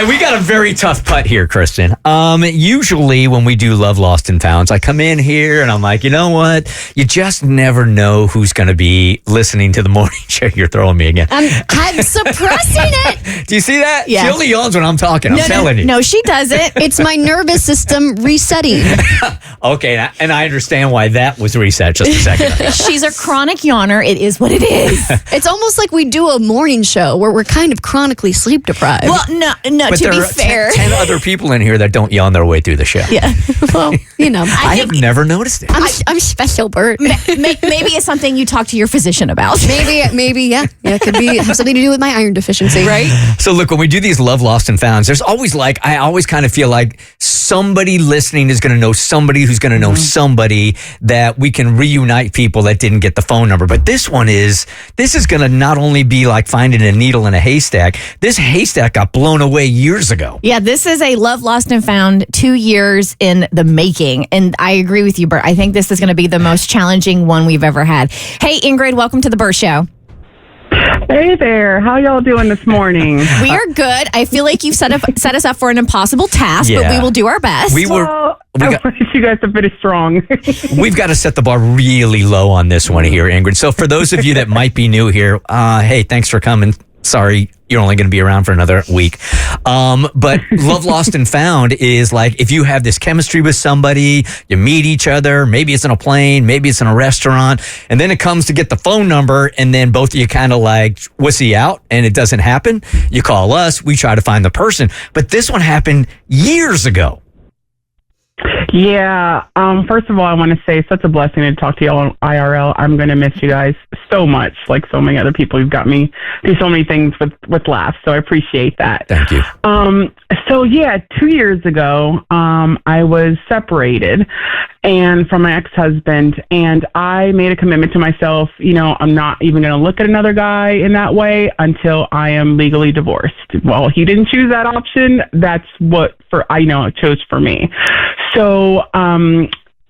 right, we got a very tough putt here, Kristen. Usually when we do Love Lost and Founds, I come in here and I'm like, you know what? You just never know who's going to be listening to the morning show. You're throwing me again. I'm suppressing it. Do you see that? Yeah. She only yawns when I'm talking. I'm telling you. No, she doesn't. It's my nervous system resetting. Okay, and I understand why that was reset just a second ago. She's a chronic yawner. It is what it is. It's almost like we do a morning show where we're kind of chronically sleep deprived. Well, no. But To there be are fair, 10 other people in here that don't yawn their way through the show. Yeah. Well, you know. I have never noticed it. I'm special, Bert. maybe it's something you talk to your physician about. Maybe, yeah. Yeah, it could be have something to do with my iron deficiency. Right? So look, when we do these Love Lost and Founds, there's always I always kind of feel like somebody listening is going to know somebody who's going to know somebody that we can reunite people that didn't get the phone number. But this is going to not only be like finding a needle in a haystack. This haystack got blown away years ago. Yeah, this is a Love Lost and Found 2 years in the making. And I agree with you, Bert. I think this is going to be the most challenging one we've ever had. Hey, Ingrid, welcome to the Bert Show. Hey there. How y'all doing this morning? We are good. I feel like you've set us up for an impossible task, but we will do our best. I wish you guys have been strong. We've got to set the bar really low on this one here, Ingrid. So for those of you that might be new here, hey, thanks for coming. Sorry, you're only going to be around for another week. But Love Lost and Found is like if you have this chemistry with somebody, you meet each other, maybe it's in a plane, maybe it's in a restaurant, and then it comes to get the phone number, and then both of you kind of like, was he out? And it doesn't happen. You call us, we try to find the person. But this one happened years ago. Yeah. First of all, I want to say such a blessing to talk to y'all on IRL. I'm going to miss you guys so much, like so many other people. You've got me do so many things with laughs, so I appreciate that. Thank you. So yeah, 2 years ago, I was separated and from my ex-husband, and I made a commitment to myself, I'm not even going to look at another guy in that way until I am legally divorced. Well, he didn't choose that option. That's what it chose for me. So,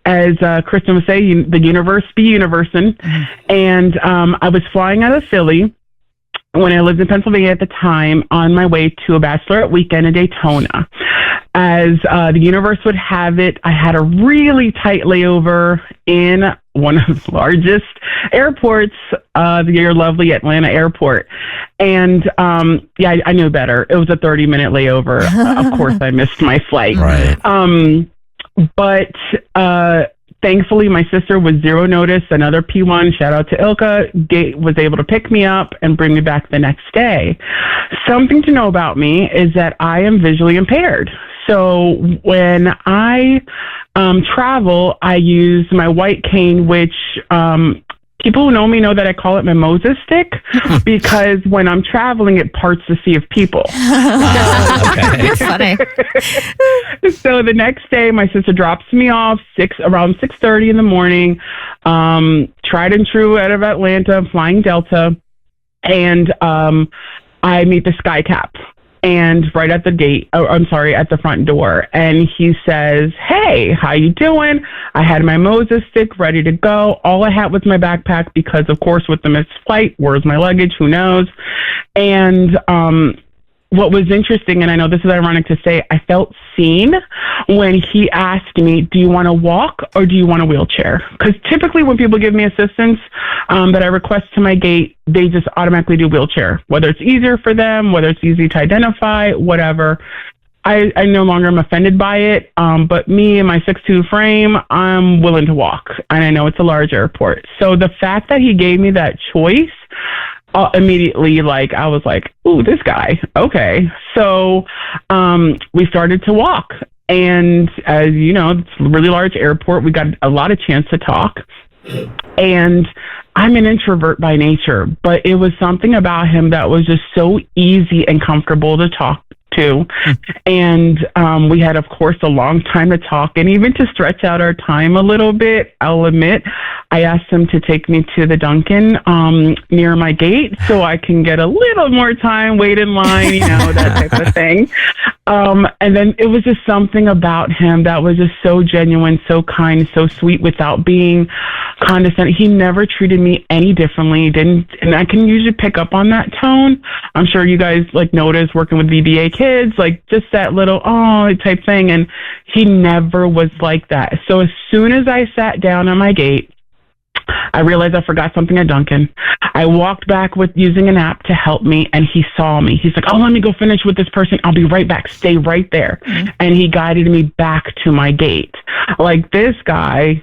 as Kristen would say, the universe be universin'. And I was flying out of Philly when I lived in Pennsylvania at the time on my way to a bachelorette weekend in Daytona. As the universe would have it, I had a really tight layover in one of the largest airports, your lovely Atlanta airport. And I knew better. It was a 30-minute layover. Of course, I missed my flight. Right. But thankfully, my sister was zero notice. Another P1, shout out to Ilka, was able to pick me up and bring me back the next day. Something to know about me is that I am visually impaired. So when I travel, I use my white cane, which people who know me know that I call it my Moses stick because when I'm traveling, it parts the sea of people. You're funny. So the next day, my sister drops me off around 6:30 in the morning. Tried and true out of Atlanta, flying Delta, and I meet the sky cap. And right at the gate, at the front door. And he says, "Hey, how you doing?" I had my Moses stick ready to go. All I had was my backpack because, of course, with the missed flight, where's my luggage? Who knows? And what was interesting, and I know this is ironic to say, I felt seen when he asked me, "Do you want to walk or do you want a wheelchair?" Because typically when people give me assistance that I request to my gate, they just automatically do wheelchair, whether it's easier for them, whether it's easy to identify, whatever. I no longer am offended by it, but me and my 6'2" frame, I'm willing to walk, and I know it's a large airport. So the fact that he gave me that choice, immediately, I was like, ooh, this guy. Okay. So we started to walk. And as you know, it's a really large airport. We got a lot of chance to talk. And I'm an introvert by nature, but it was something about him that was just so easy and comfortable to talk to. And we had, of course, a long time to talk. And even to stretch out our time a little bit, I'll admit, I asked him to take me to the Dunkin' near my gate so I can get a little more time, wait in line, that type of thing. And then it was just something about him that was just so genuine, so kind, so sweet without being condescending. He never treated me any differently. And I can usually pick up on that tone. I'm sure you guys like notice working with VBA kids, like just that little type thing. And he never was like that. So as soon as I sat down on my gate, I realized I forgot something at Dunkin'. I walked back with using an app to help me, and he saw me. He's like, let me go finish with this person. I'll be right back. Stay right there. Mm-hmm. And he guided me back to my gate. Like this guy,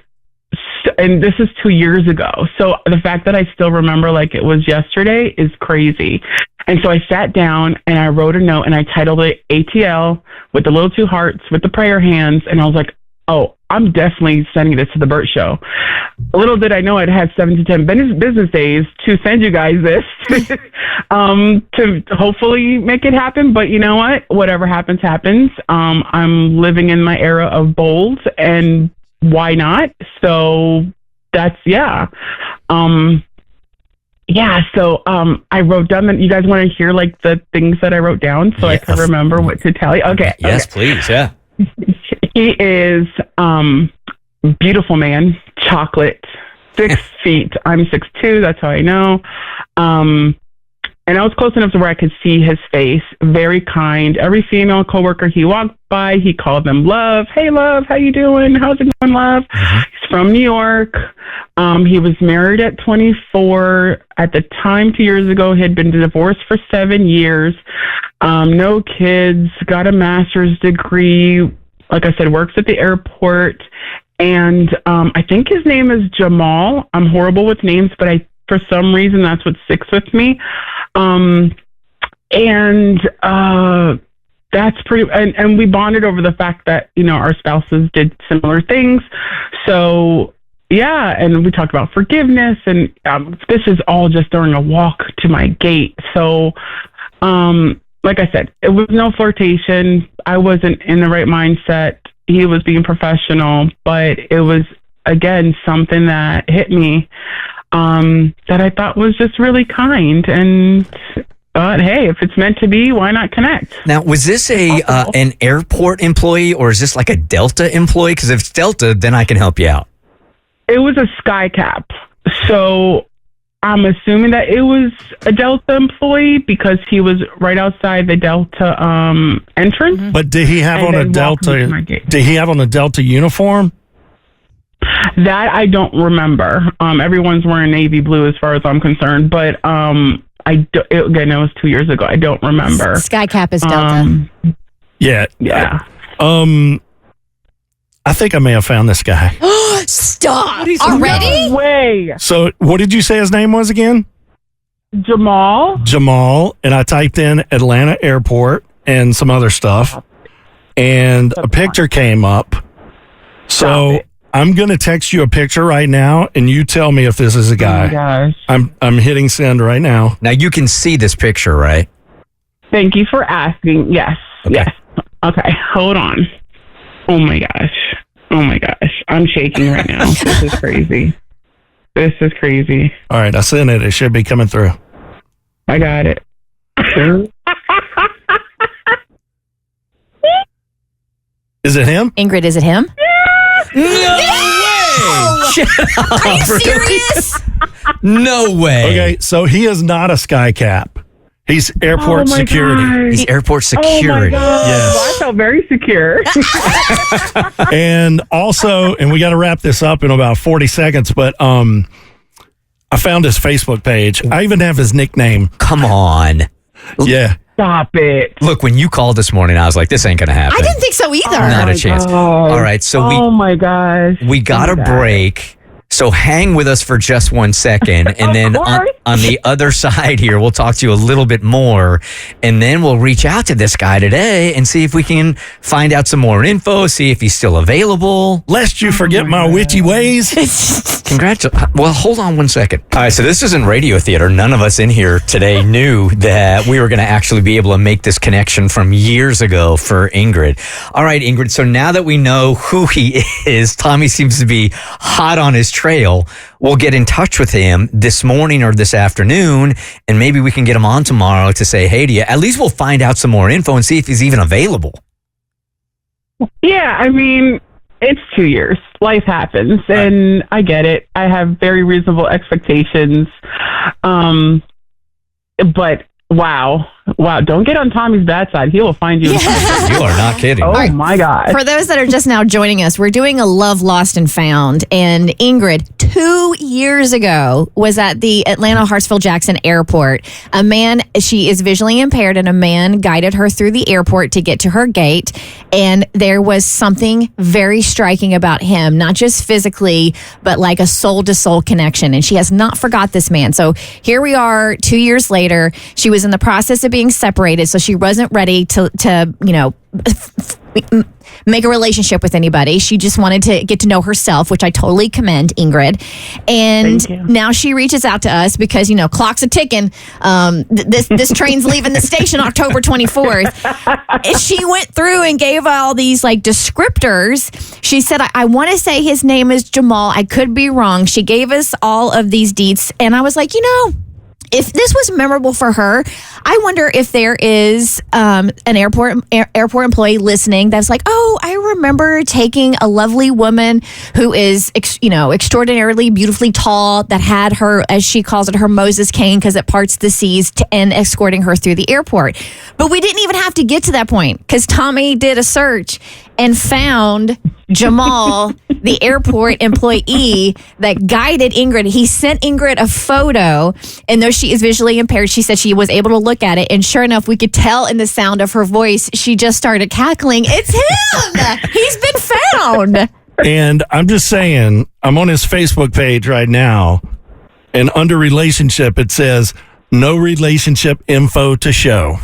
and this is 2 years ago. So the fact that I still remember like it was yesterday is crazy. And so I sat down and I wrote a note and I titled it ATL with the little 2 hearts with the prayer hands. And I was like, I'm definitely sending this to the Bert Show. Little did I know I'd have 7 to 10 business days to send you guys this to hopefully make it happen. But you know what? Whatever happens, happens. I'm living in my era of bold, and why not? So that's, yeah. So I wrote down that. You guys want to hear like the things that I wrote down so I can remember what to tell you? Okay. Yes, please. Yeah. He is beautiful man, chocolate, 6 feet. I'm 6'2". That's how I know. And I was close enough to where I could see his face. Very kind. Every female coworker he walked by, he called them love. Hey, love, how you doing? How's it going, love? Mm-hmm. He's from New York. He was married at 24. At the time, 2 years ago, he had been divorced for 7 years. No kids. Got a master's degree. Like I said, works at the airport. And I think his name is Jamal. I'm horrible with names, but for some reason, that's what sticks with me. That's pretty, and we bonded over the fact that, our spouses did similar things. So, yeah, and we talked about forgiveness, and this is all just during a walk to my gate. So, like I said, it was no flirtation. I wasn't in the right mindset. He was being professional, but it was, again, something that hit me that I thought was just really kind. And hey, if it's meant to be, why not connect? Now, was this an airport employee, or is this like a Delta employee? Because if it's Delta, then I can help you out. It was a SkyCap. So I'm assuming that it was a Delta employee because he was right outside the Delta entrance. Mm-hmm. But did he have on a Delta? Did he have on a Delta uniform? That I don't remember. Everyone's wearing navy blue as far as I'm concerned, but again, it was 2 years ago. I don't remember. SkyCap is Delta. Yeah. I think I may have found this guy. Stop! Already? No way. So, what did you say his name was again? Jamal. And I typed in Atlanta Airport and some other stuff, and a picture came up. So I'm going to text you a picture right now, and you tell me if this is a guy. Oh my gosh. I'm hitting send right now. Now you can see this picture, right? Thank you for asking. Yes. Okay. Yes. Okay. Hold on. Oh my gosh. I'm shaking right now. This is crazy. All right. I sent it. It should be coming through. I got it. Is it him? Ingrid, is it him? No way! Are you serious? No way. Okay, so he is not a SkyCap. He's airport security. God. He's airport security. Oh my God. Yes. Well, I felt very secure. And also, and we got to wrap this up in about 40 seconds, but I found his Facebook page. I even have his nickname. Come on. Yeah. Stop it. Look, when you called this morning, I was like, this ain't going to happen. I didn't think so either. Not a chance. God. All right, so Oh my gosh. we got a break. So hang with us for just 1 second, and then on the other side here, we'll talk to you a little bit more, and then we'll reach out to this guy today and see if we can find out some more info, see if he's still available. Lest you forget my witchy ways. Congratulations. Well, hold on 1 second. All right, so this isn't radio theater. None of us in here today knew that we were going to actually be able to make this connection from years ago for Ingrid. All right, Ingrid, so now that we know who he is, Tommy seems to be hot on his trail. We'll get in touch with him this morning or this afternoon, and maybe we can get him on tomorrow to say hey to you. At least we'll find out some more info and see if he's even available. Yeah, I mean, it's 2 years. Life happens, and I get it. I have very reasonable expectations. But wow, don't get on Tommy's bad side. He will find you. You are not kidding. Oh my God. For those that are just now joining us, we're doing a Love Lost and Found. And Ingrid, 2 years ago, was at the Atlanta Hartsfield-Jackson Airport. A man, she is visually impaired, and a man guided her through the airport to get to her gate. And there was something very striking about him, not just physically, but like a soul-to-soul connection. And she has not forgot this man. So here we are 2 years later. She was in the process of being separated, so she wasn't ready to make a relationship with anybody. She just wanted to get to know herself, which I totally commend, Ingrid. And now she reaches out to us because, clock's a ticking. This train's leaving the station October 24th. And she went through and gave all these descriptors. She said, I want to say his name is Jamal. I could be wrong. She gave us all of these deets. And I was like, if this was memorable for her, I wonder if there is an airport employee listening that's like, oh, I remember taking a lovely woman who is, extraordinarily beautifully tall that had her, as she calls it, her Moses cane because it parts the seas and escorting her through the airport. But we didn't even have to get to that point because Tommy did a search and found Jamal, the airport employee that guided Ingrid. He sent Ingrid a photo, and though she is visually impaired, she said she was able to look at it, and sure enough, we could tell in the sound of her voice, she just started cackling. It's him! He's been found! And I'm just saying, I'm on his Facebook page right now, and under relationship, it says, no relationship info to show.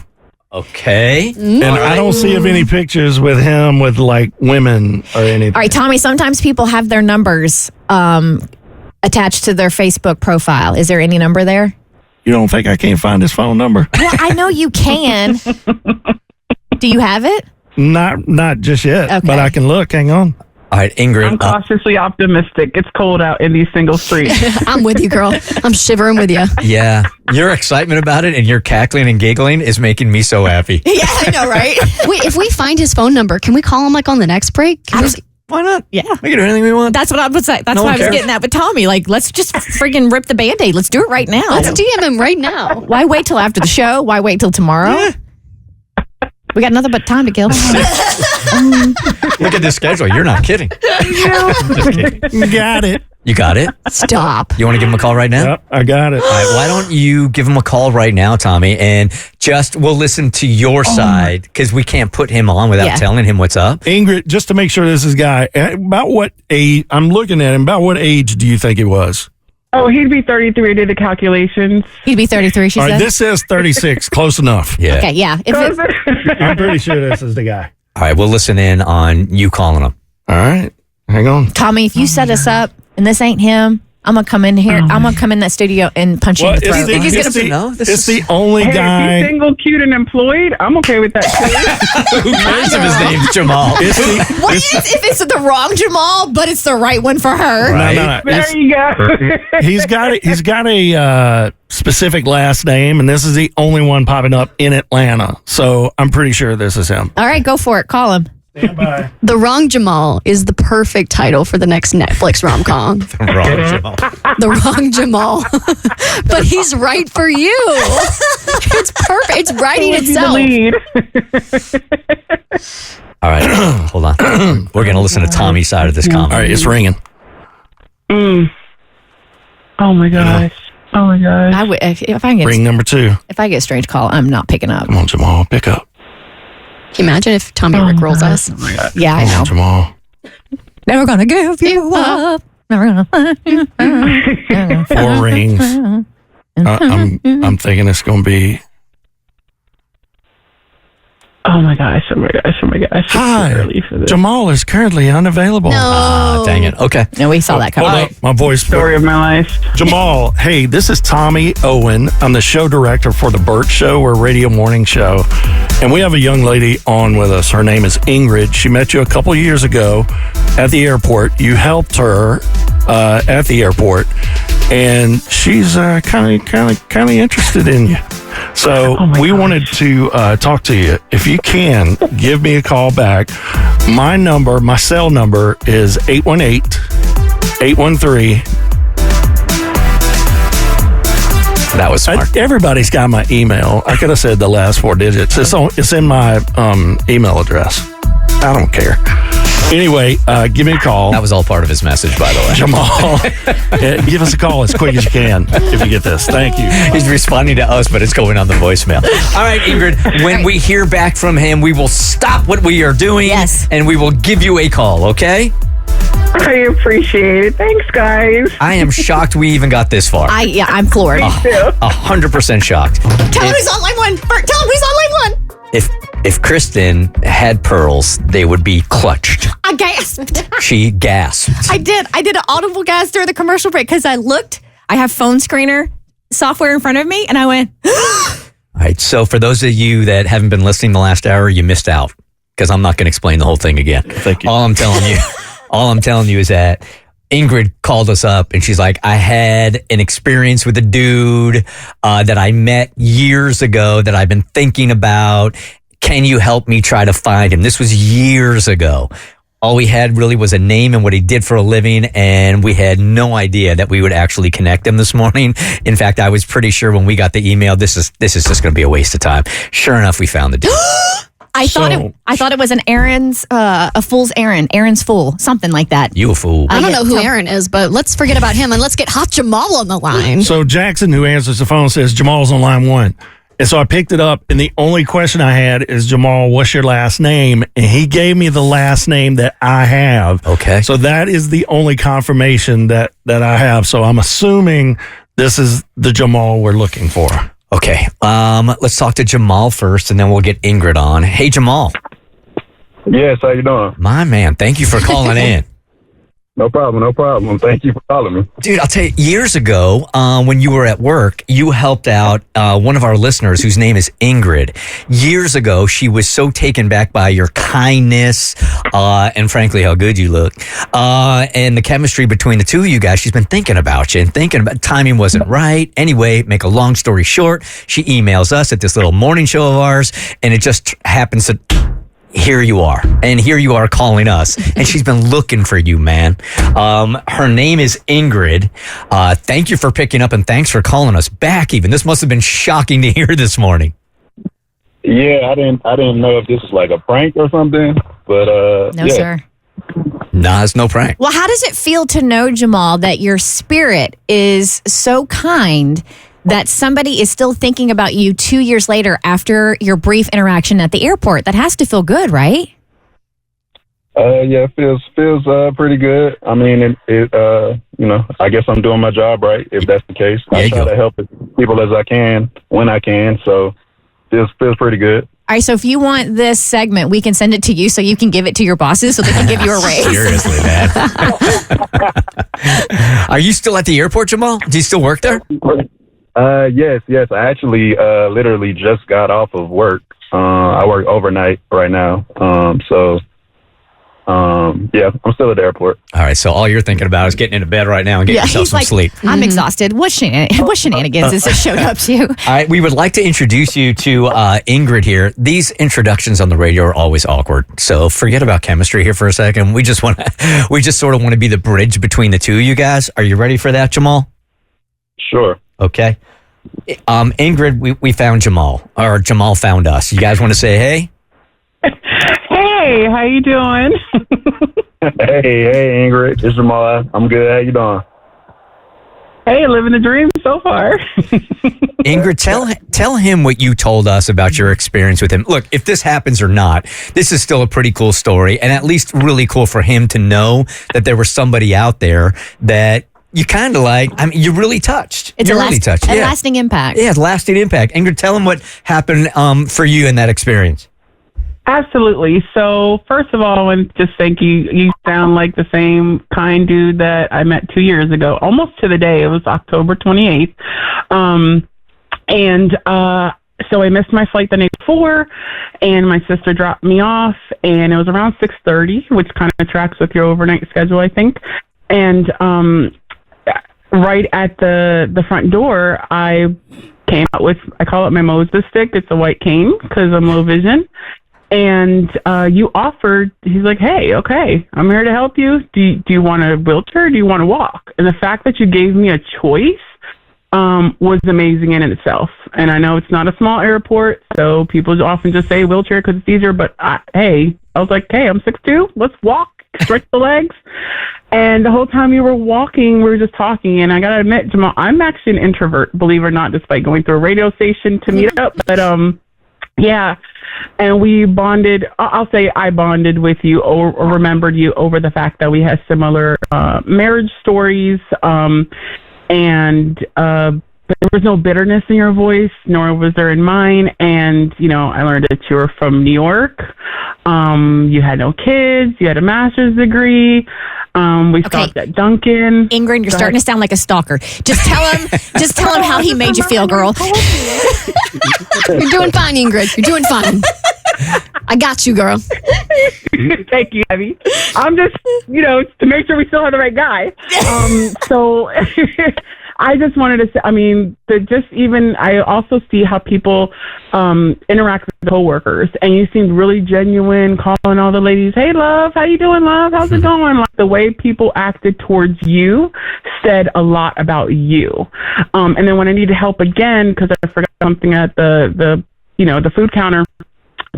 Okay. And I don't see any pictures with him with women or anything. All right, Tommy, sometimes people have their numbers attached to their Facebook profile. Is there any number there? You don't think I can't find his phone number? Well, I know you can. Do you have it? Not just yet, Okay. but I can look. Hang on. All right, Ingrid. I'm cautiously optimistic. It's cold out in these single streets. I'm with you, girl. I'm shivering with you. Yeah, your excitement about it and your cackling and giggling is making me so happy. Yeah, I know, right? Wait, if we find his phone number, can we call him on the next break? Why not? Yeah. We can do anything we want. That's what I was saying. That's No why one I was cares. getting at with Tommy. Let's just friggin' rip the Band-Aid. Let's do it right now. Let's DM him right now. Why wait till after the show? Why wait till tomorrow? Yeah. We got nothing but time to kill. Look at this schedule. You're not kidding. Just kidding. Got it. You got it? Stop. You want to give him a call right now? Yep, I got it. All right, why don't you give him a call right now, Tommy, and we'll listen to your side because we can't put him on without telling him what's up. Ingrid, just to make sure this is guy, about what age, I'm looking at him, about what age do you think he was? Oh, he'd be 33. I did the calculations. He'd be 33, she All right, said. this says 36. Close enough. Yeah. Okay, yeah. I'm pretty sure this is the guy. All right, we'll listen in on you calling him. All right. Hang on. Tommy, if you set us up and this ain't him, I'm going to come in here. I'm going to come in that studio and punch you in the throat. think he's it's gonna the- know? This It's is- the only Hey, if guy. he's single, cute, and employed, I'm okay with that too. Who cares if his name's Jamal? It's the, What if it's the wrong Jamal, but it's the right one for her? Right. no. There It's- you go. he's got a specific last name, and this is the only one popping up in Atlanta. So I'm pretty sure this is him. All right, go for it. Call him. Stand by. The Wrong Jamal is the perfect title for the next Netflix rom-com. Wrong, Jamal. The Wrong Jamal. But he's right for you. It's perfect. It's writing Be the itself. lead. All right, hold on. We're going to listen to Tommy's side of this comment. All right, it's ringing. Oh my gosh. Oh my gosh. If I Ring number 2. get a strange call, I'm not picking up. Come on, Jamal, pick up. Can you imagine if Tommy rickrolls us? Yeah, I Come on, know. Jamal. Never gonna give you up. Never gonna. 4 rings. I'm thinking it's going to be. Oh my gosh. Oh my gosh. Oh my gosh. It's too Hi, early for this. Jamal is currently unavailable. No. Dang it. Okay. No, we saw that Hold coming. up, my voice. Story of my life. Jamal, hey, this is Tommy Owen. I'm the show director for the Bert Show, or radio morning show. And we have a young lady on with us. Her name is Ingrid. She met you a couple years ago at the airport. You helped her at the airport, and she's kind of interested in you. So Oh my we gosh. wanted to talk to you. If you can, give me a call back. My cell number is 818-813. That was smart. Everybody's got my email. I could have said the last 4 digits. It's in my email address. I don't care. Anyway, give me a call. That was all part of his message, by the way. Jamal, give us a call as quick as you can if you get this. Thank you. He's responding to us, but it's going on the voicemail. All right, Ingrid, when we hear back from him, we will stop what we are doing. Yes. And we will give you a call, okay? I appreciate it. Thanks, guys. I am shocked we even got this far. I'm floored. 100% shocked. Tell him who's on line 1. Bert, tell him who's on line 1. If Kristen had pearls, they would be clutched. I gasped. She gasped. I did an audible gasp during the commercial break because I looked. I have phone screener software in front of me, and I went. All right. So for those of you that haven't been listening the last hour, you missed out because I'm not going to explain the whole thing again. Thank you. All I'm telling you is that Ingrid called us up and she's like, I had an experience with a dude that I met years ago that I've been thinking about. Can you help me try to find him? This was years ago. All we had really was a name and what he did for a living, and we had no idea that we would actually connect him this morning. In fact, I was pretty sure when we got the email, this is just going to be a waste of time. Sure enough, we found the dude. I thought it was an a fool's errand, Aaron's fool, something like that. You a fool. I don't know who Aaron is, but let's forget about him and let's get Hot Jamal on the line. So Jackson, who answers the phone, says Jamal's on line 1. And so I picked it up, and the only question I had is, Jamal, what's your last name? And he gave me the last name that I have. Okay. So that is the only confirmation that I have. So I'm assuming this is the Jamal we're looking for. Okay. Let's talk to Jamal first, and then we'll get Ingrid on. Hey, Jamal. Yes, how you doing? My man, thank you for calling in. No problem. Thank you for calling me. Dude, I'll tell you, years ago, when you were at work, you helped out one of our listeners whose name is Ingrid. Years ago, she was so taken back by your kindness and frankly, how good you look. And the chemistry between the two of you guys, she's been thinking about you and thinking about timing wasn't right. Anyway, make a long story short, she emails us at this little morning show of ours, and it just happens to... Here you are. And here you are calling us. And she's been looking for you, man. Her name is Ingrid. Thank you for picking up and thanks for calling us back even. This must have been shocking to hear this morning. Yeah, I didn't know if this was like a prank or something, but No, yeah. sir. Nah, it's no prank. Well, how does it feel to know, Jamal, that your spirit is so kind that somebody is still thinking about you 2 years later after your brief interaction at the airport? That has to feel good, right? Yeah, it feels pretty good. I mean, I guess I'm doing my job right if that's the case. I try to help as many people as I can when I can, so it feels pretty good. All right, so if you want this segment, we can send it to you so you can give it to your bosses so they can give you a raise. Seriously, man. Are you still at the airport, Jamal? Do you still work there? Yes. I actually literally just got off of work. I work overnight right now. Yeah, I'm still at the airport. All right, so all you're thinking about is getting into bed right now and getting yourself he's some like, sleep. I'm exhausted. What shenanigans has this showed up to? All right, we would like to introduce you to Ingrid here. These introductions on the radio are always awkward, so forget about chemistry here for a second. We just sort of want to be the bridge between the two of you guys. Are you ready for that, Jamal? Sure. Okay. Ingrid, we found Jamal, or Jamal found us. You guys want to say hey? Hey, how you doing? Hey, Ingrid. It's Jamal. I'm good. How you doing? Hey, living the dream so far. Ingrid, tell him what you told us about your experience with him. Look, if this happens or not, this is still a pretty cool story, and at least really cool for him to know that there was somebody out there that you kind of like. I mean, you're really touched. It's you're a really touched. lasting impact. Yeah, lasting impact. Ingrid, tell him what happened for you in that experience. Absolutely. So, first of all, I want to just thank you. You sound like the same kind dude that I met 2 years ago, almost to the day. It was October 28th. So I missed my flight the night before, and my sister dropped me off, and it was around 6:30, which kind of tracks with your overnight schedule, I think. And right at the front door, I came out with, I call it my Moses stick. It's a white cane because I'm low vision. And you offered, he's like, hey, okay, I'm here to help you. Do you want a wheelchair or do you want to walk? And the fact that you gave me a choice was amazing in itself. And I know it's not a small airport, so people often just say wheelchair because it's easier. But I was like, hey, I'm 6'2", let's walk, stretch the legs. And the whole time you were walking, we were just talking. And I got to admit, Jamal, I'm actually an introvert, believe it or not, despite going through a radio station to meet up. But yeah. And we bonded. I'll say I bonded with you or remembered you over the fact that we had similar marriage stories. And there was no bitterness in your voice, nor was there in mine. And, I learned that you were from New York. You had no kids. You had a master's degree. We stopped at Dunkin'. Ingrid, you're starting to sound like a stalker. Just tell him how he made you feel, girl. You're doing fine, Ingrid. You're doing fine. I got you, girl. Thank you, Abby. I'm just, to make sure we still have the right guy. So I just wanted to say, I also see how people interact with coworkers, and you seemed really genuine, calling all the ladies, hey, love, how you doing, love? How's it going? Like, the way people acted towards you said a lot about you. And then when I needed help again, because I forgot something at the food counter,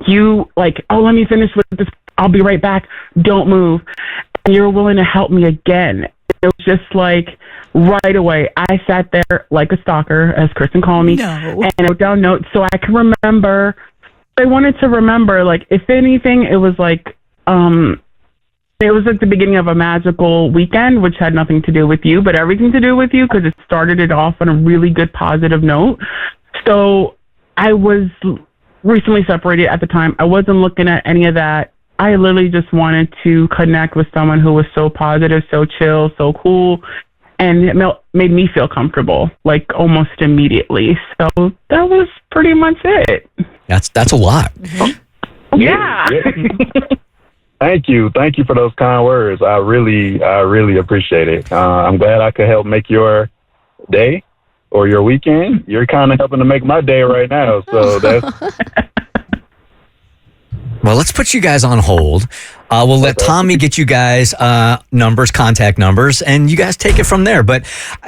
you like, oh, let me finish with this. I'll be right back. Don't move. And you're willing to help me again. It was just like right away. I sat there like a stalker, as Kristen called me, and I wrote down notes so I can remember. I wanted to remember, like, if anything, it was like the beginning of a magical weekend, which had nothing to do with you, but everything to do with you because it started it off on a really good positive note. So I was recently separated at the time. I wasn't looking at any of that. I literally just wanted to connect with someone who was so positive, so chill, so cool, and it made me feel comfortable, like almost immediately. So that was pretty much it. That's a lot. Mm-hmm. Yeah. Thank you for those kind words. I really appreciate it. I'm glad I could help make your day or your weekend. You're kind of helping to make my day right now. So that's. Well, let's put you guys on hold. We'll let Tommy get you guys contact numbers, and you guys take it from there. But,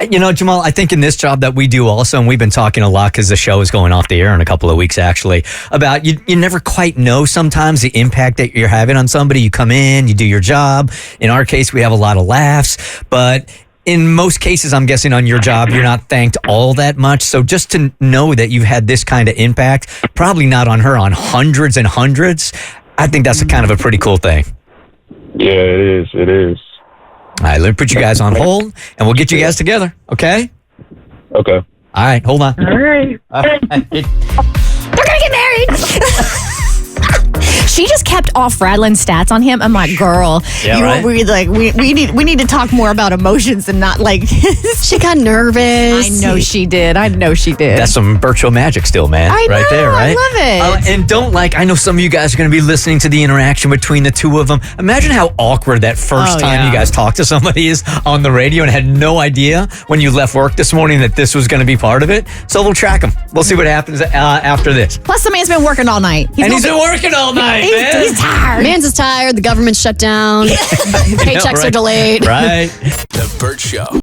Jamal, I think in this job that we do also, and we've been talking a lot because the show is going off the air in a couple of weeks, actually, about you never quite know sometimes the impact that you're having on somebody. You come in, you do your job. In our case, we have a lot of laughs, but in most cases, I'm guessing on your job, you're not thanked all that much. So just to know that you've had this kind of impact, probably not on her, on hundreds and hundreds, I think that's a kind of a pretty cool thing. Yeah, it is. All right, let me put you guys on hold, and we'll get you guys together, okay? Okay. All right, hold on. All right. They're going to get married. She just kept off rattling stats on him. I'm like, girl, we need to talk more about emotions and not like. She got nervous. I know she did. That's some virtual magic still, man. Right there, right? I love it. And I know some of you guys are going to be listening to the interaction between the two of them. Imagine how awkward that first time you guys talked to somebody is on the radio and had no idea when you left work this morning that this was going to be part of it. So we'll track them. We'll see what happens after this. Plus, the man's been working all night. He's been working all night. He's tired. Man's is tired. The government's shut down. Paychecks are delayed. Right. The Bert Show.